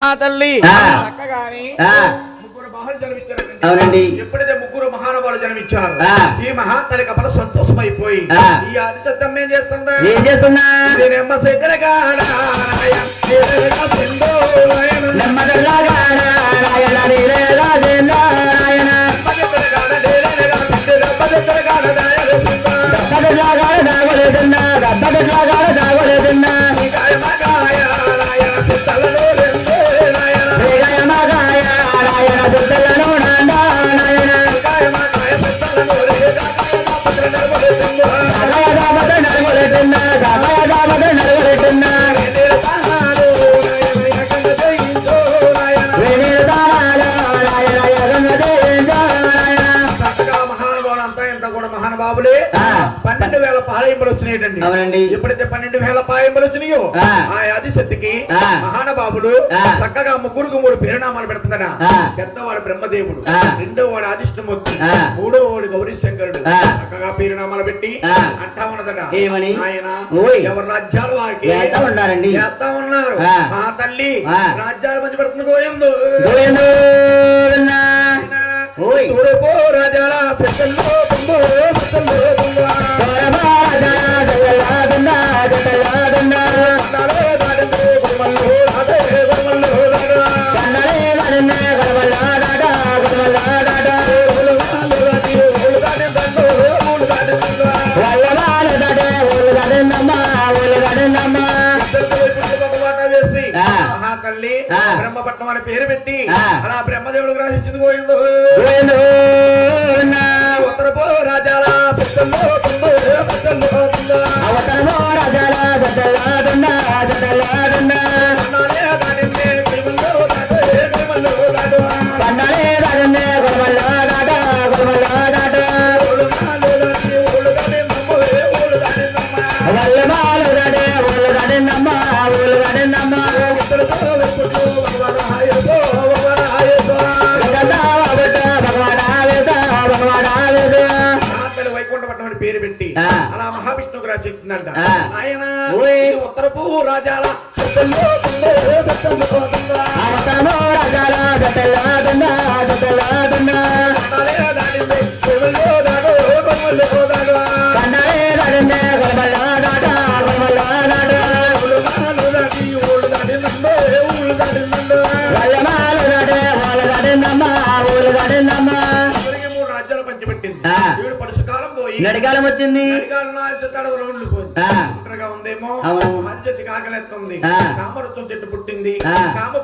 తల్లి చక్కగాని ముగ్గురు మహాలు జన్మించారండి. ఎప్పుడైతే ముగ్గురు మహానుభావులు జన్మించారు ఈ మహాతల్లి కపల సంతోషమైపోయి ఈ ఆదిశబ్దం ఏం చేస్తుందా నేనెమ్మ సెగ్గర మహానుభావులే 12,000 పాలయంబలు వచ్చినాయండి. ఎప్పుడైతే 12,000 పాలయంబలు వచ్చినాయో ఆ ఆదిశక్తికి మహానుభావుడు చక్కగా ముగ్గురుకు 3 పేరునామాలు పెడుతుందట. పెద్దవాడు బ్రహ్మదేవుడు, రెండో వాడు ఆదిష్ణమూర్తి, మూడో వాడు గౌరీ శంకరుడు. చక్కగా పేరునామాలు పెట్టి అంటా ఉన్నదట ఆయన ఎవరి రాజ్యాలు వారికి చేస్తా ఉన్నారు. మా తల్లి రాజ్యాలు మంచి పెడుతుంది గోయందు తూర్పు రాజాల మహాతల్లి బ్రహ్మపట్నం అని పేరు పెట్టి అలా బ్రహ్మదేవుడు రాసిచ్చింది పోయిందో ఉత్తరపో రాజాల వైకుంఠపట్నం పేరు పెట్టి అలా మహావిష్ణువు రాసి చెప్తుందంట ఆయన ఉత్తరపు రాజాల రాజ్యాలు పంచిపెట్టింది. పరుషకాలం పోయి నడికాలం వచ్చింది. ఉందేమో మంచి కాకలెత్తుంది. కామరత్వం చెట్టు పుట్టింది. కామ